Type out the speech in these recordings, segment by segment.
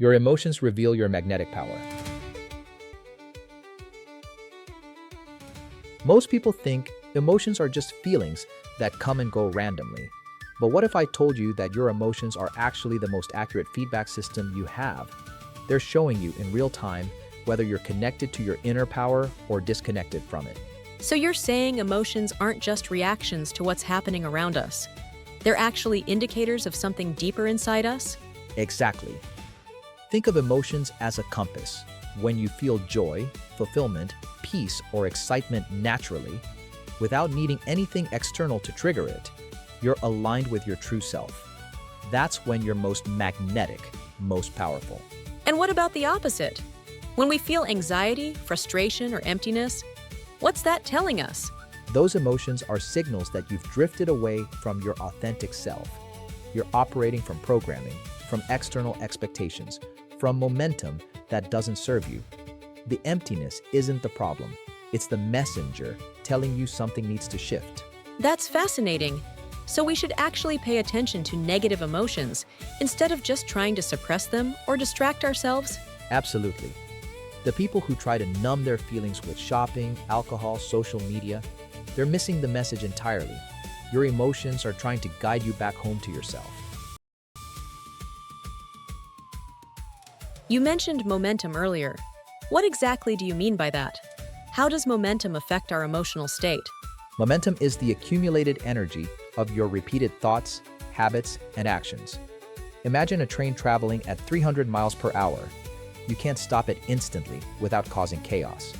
Your emotions reveal your magnetic power. Most people think emotions are just feelings that come and go randomly. But what if I told you that your emotions are actually the most accurate feedback system you have? They're showing you in real time whether you're connected to your inner power or disconnected from it. So you're saying emotions aren't just reactions to what's happening around us. They're actually indicators of something deeper inside us? Exactly. Think of emotions as a compass. When you feel joy, fulfillment, peace, or excitement naturally, without needing anything external to trigger it, you're aligned with your true self. That's when you're most magnetic, most powerful. And what about the opposite? When we feel anxiety, frustration, or emptiness, what's that telling us? Those emotions are signals that you've drifted away from your authentic self. You're operating from programming, from external expectations, from momentum that doesn't serve you. The emptiness isn't the problem. It's the messenger telling you something needs to shift. That's fascinating. So we should actually pay attention to negative emotions instead of just trying to suppress them or distract ourselves? Absolutely. The people who try to numb their feelings with shopping, alcohol, social media, they're missing the message entirely. Your emotions are trying to guide you back home to yourself. You mentioned momentum earlier. What exactly do you mean by that? How does momentum affect our emotional state? Momentum is the accumulated energy of your repeated thoughts, habits, and actions. Imagine a train traveling at 300 miles per hour. You can't stop it instantly without causing chaos.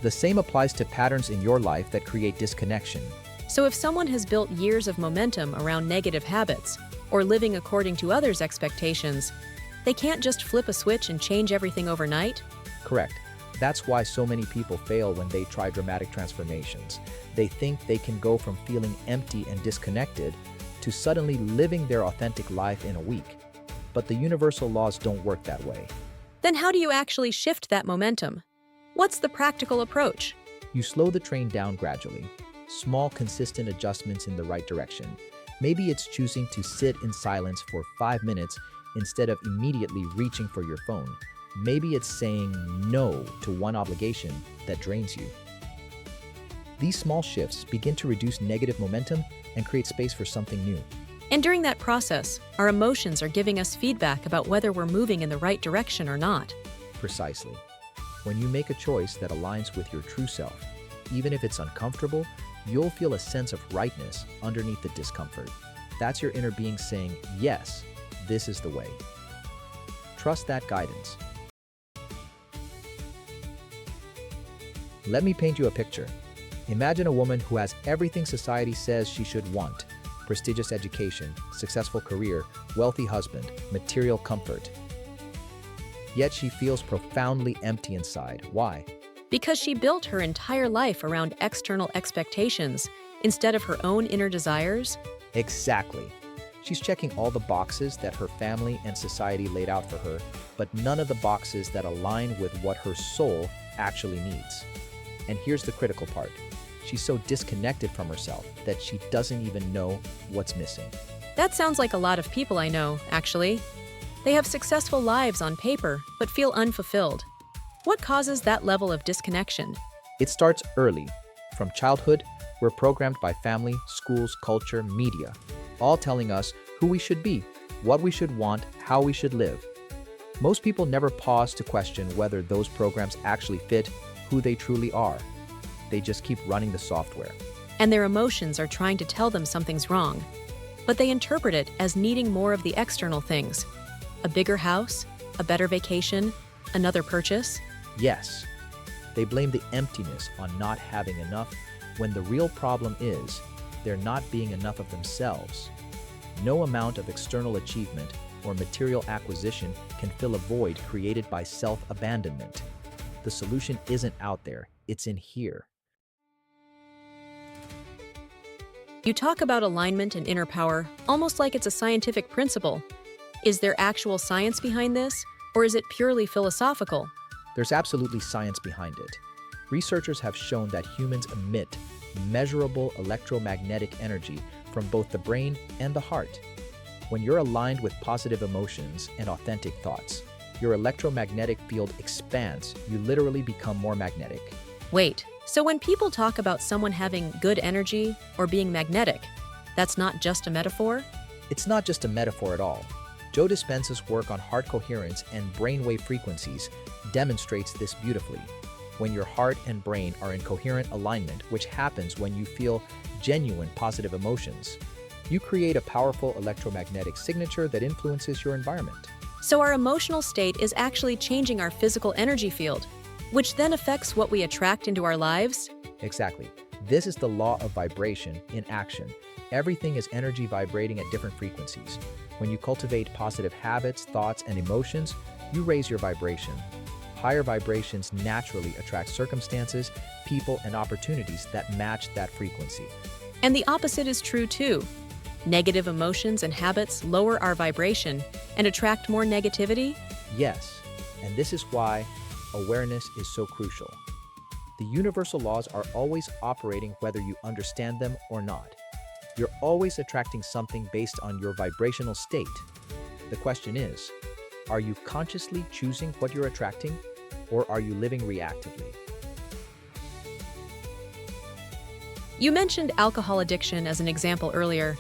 The same applies to patterns in your life that create disconnection. So if someone has built years of momentum around negative habits or living according to others' expectations, they can't just flip a switch and change everything overnight? Correct. That's why so many people fail when they try dramatic transformations. They think they can go from feeling empty and disconnected to suddenly living their authentic life in a week. But the universal laws don't work that way. Then how do you actually shift that momentum? What's the practical approach? You slow the train down gradually. Small, consistent adjustments in the right direction. Maybe it's choosing to sit in silence for 5 minutes instead of immediately reaching for your phone. Maybe it's saying no to one obligation that drains you. These small shifts begin to reduce negative momentum and create space for something new. And during that process, our emotions are giving us feedback about whether we're moving in the right direction or not. Precisely. When you make a choice that aligns with your true self, even if it's uncomfortable, you'll feel a sense of rightness underneath the discomfort. That's your inner being saying, yes, this is the way. Trust that guidance. Let me paint you a picture. Imagine a woman who has everything society says she should want: prestigious education, successful career, wealthy husband, material comfort. Yet she feels profoundly empty inside. Why? Because she built her entire life around external expectations instead of her own inner desires? Exactly. She's checking all the boxes that her family and society laid out for her, but none of the boxes that align with what her soul actually needs. And here's the critical part. She's so disconnected from herself that she doesn't even know what's missing. That sounds like a lot of people I know, actually. They have successful lives on paper, but feel unfulfilled. What causes that level of disconnection? It starts early. From childhood, we're programmed by family, schools, culture, media, all telling us who we should be, what we should want, how we should live. Most people never pause to question whether those programs actually fit who they truly are. They just keep running the software. And their emotions are trying to tell them something's wrong. But they interpret it as needing more of the external things. A bigger house, a better vacation, another purchase. Yes, they blame the emptiness on not having enough, when the real problem is they're not being enough of themselves. No amount of external achievement or material acquisition can fill a void created by self-abandonment. The solution isn't out there, it's in here. You talk about alignment and inner power almost like it's a scientific principle. Is there actual science behind this, or is it purely philosophical? There's absolutely science behind it. Researchers have shown that humans emit measurable electromagnetic energy from both the brain and the heart. When you're aligned with positive emotions and authentic thoughts, your electromagnetic field expands. You literally become more magnetic. Wait, so when people talk about someone having good energy or being magnetic, that's not just a metaphor? It's not just a metaphor at all. Joe Dispenza's work on heart coherence and brainwave frequencies demonstrates this beautifully. When your heart and brain are in coherent alignment, which happens when you feel genuine positive emotions, you create a powerful electromagnetic signature that influences your environment. So our emotional state is actually changing our physical energy field, which then affects what we attract into our lives? Exactly. This is the law of vibration in action. Everything is energy vibrating at different frequencies. When you cultivate positive habits, thoughts, and emotions, you raise your vibration. Higher vibrations naturally attract circumstances, people, and opportunities that match that frequency. And the opposite is true too. Negative emotions and habits lower our vibration and attract more negativity? Yes, and this is why awareness is so crucial. The universal laws are always operating whether you understand them or not. You're always attracting something based on your vibrational state. The question is, are you consciously choosing what you're attracting, or are you living reactively? You mentioned alcohol addiction as an example earlier.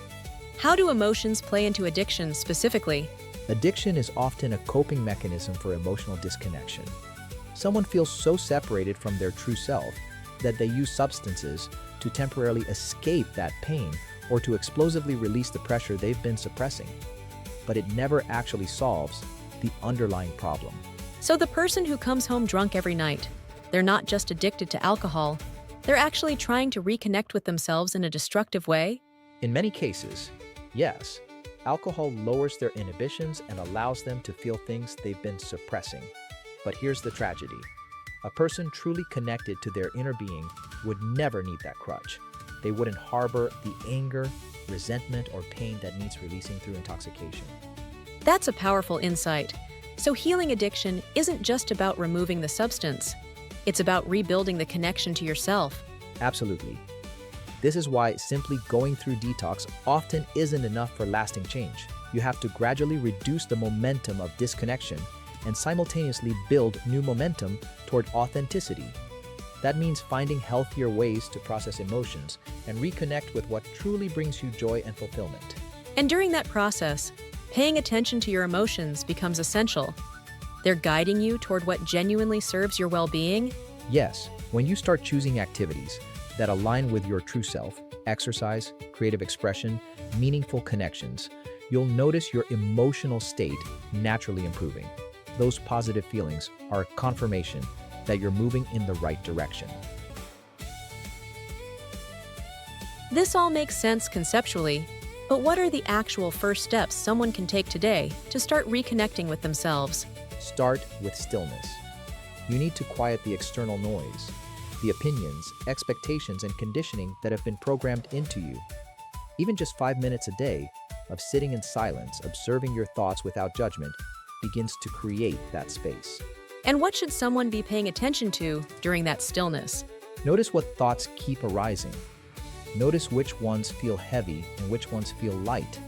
How do emotions play into addiction specifically? Addiction is often a coping mechanism for emotional disconnection. Someone feels so separated from their true self that they use substances to temporarily escape that pain or to explosively release the pressure they've been suppressing. But it never actually solves the underlying problem. So the person who comes home drunk every night, they're not just addicted to alcohol, they're actually trying to reconnect with themselves in a destructive way? In many cases, yes, alcohol lowers their inhibitions and allows them to feel things they've been suppressing. But here's the tragedy. A person truly connected to their inner being would never need that crutch. They wouldn't harbor the anger, resentment, or pain that needs releasing through intoxication. That's a powerful insight. So healing addiction isn't just about removing the substance. It's about rebuilding the connection to yourself. Absolutely. This is why simply going through detox often isn't enough for lasting change. You have to gradually reduce the momentum of disconnection and simultaneously build new momentum toward authenticity. That means finding healthier ways to process emotions and reconnect with what truly brings you joy and fulfillment. And during that process, paying attention to your emotions becomes essential. They're guiding you toward what genuinely serves your well-being? Yes, when you start choosing activities that align with your true self, exercise, creative expression, meaningful connections, you'll notice your emotional state naturally improving. Those positive feelings are a confirmation that you're moving in the right direction. This all makes sense conceptually, but what are the actual first steps someone can take today to start reconnecting with themselves? Start with stillness. You need to quiet the external noise, the opinions, expectations, and conditioning that have been programmed into you. Even just 5 minutes a day of sitting in silence, observing your thoughts without judgment, begins to create that space. And what should someone be paying attention to during that stillness? Notice what thoughts keep arising. Notice which ones feel heavy and which ones feel light.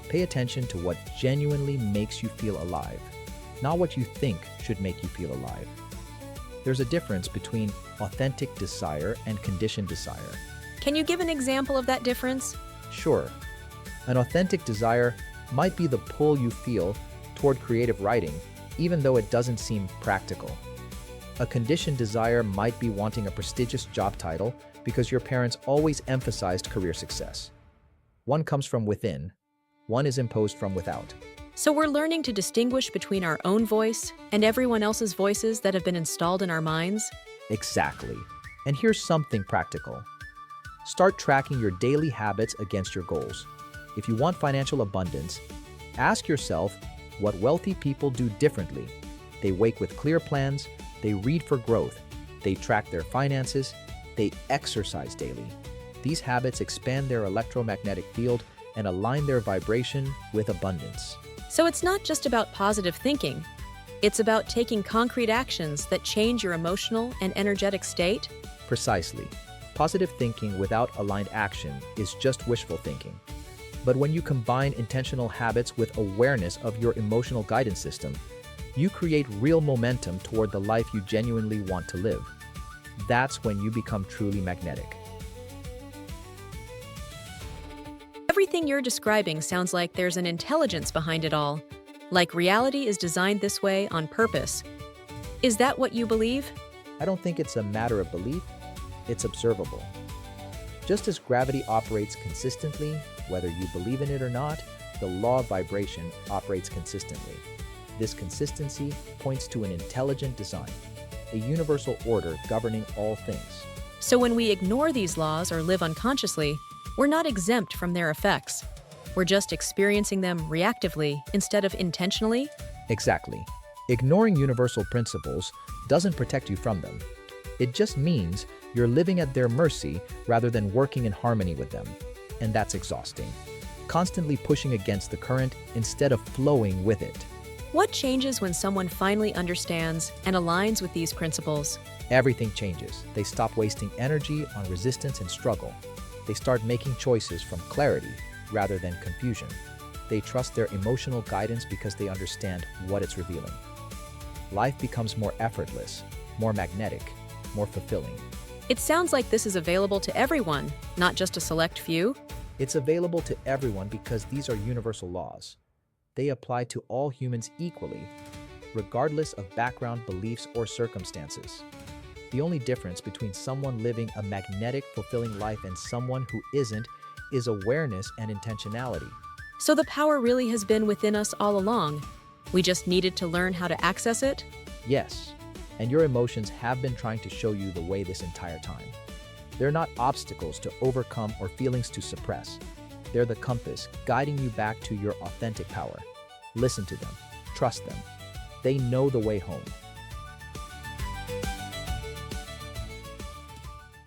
Pay attention to what genuinely makes you feel alive, not what you think should make you feel alive. There's a difference between authentic desire and conditioned desire. Can you give an example of that difference? Sure. An authentic desire might be the pull you feel toward creative writing, even though it doesn't seem practical. A conditioned desire might be wanting a prestigious job title because your parents always emphasized career success. One comes from within, one is imposed from without. So we're learning to distinguish between our own voice and everyone else's voices that have been installed in our minds? Exactly. And here's something practical. Start tracking your daily habits against your goals. If you want financial abundance, ask yourself what wealthy people do differently. They wake with clear plans, they read for growth, they track their finances, they exercise daily. These habits expand their electromagnetic field and align their vibration with abundance. So it's not just about positive thinking. It's about taking concrete actions that change your emotional and energetic state? Precisely. Positive thinking without aligned action is just wishful thinking. But when you combine intentional habits with awareness of your emotional guidance system, you create real momentum toward the life you genuinely want to live. That's when you become truly magnetic. Everything you're describing sounds like there's an intelligence behind it all, like reality is designed this way on purpose. Is that what you believe? I don't think it's a matter of belief, it's observable. Just as gravity operates consistently, whether you believe in it or not, the law of vibration operates consistently. This consistency points to an intelligent design, a universal order governing all things. So when we ignore these laws or live unconsciously, we're not exempt from their effects. We're just experiencing them reactively instead of intentionally. Exactly. Ignoring universal principles doesn't protect you from them. It just means you're living at their mercy rather than working in harmony with them. And that's exhausting. Constantly pushing against the current instead of flowing with it. What changes when someone finally understands and aligns with these principles? Everything changes. They stop wasting energy on resistance and struggle. They start making choices from clarity rather than confusion. They trust their emotional guidance because they understand what it's revealing. Life becomes more effortless, more magnetic, more fulfilling. It sounds like this is available to everyone, not just a select few. It's available to everyone because these are universal laws. They apply to all humans equally, regardless of background, beliefs, or circumstances. The only difference between someone living a magnetic, fulfilling life and someone who isn't is awareness and intentionality. So the power really has been within us all along. We just needed to learn how to access it? Yes, and your emotions have been trying to show you the way this entire time. They're not obstacles to overcome or feelings to suppress. They're the compass guiding you back to your authentic power. Listen to them. Trust them. They know the way home.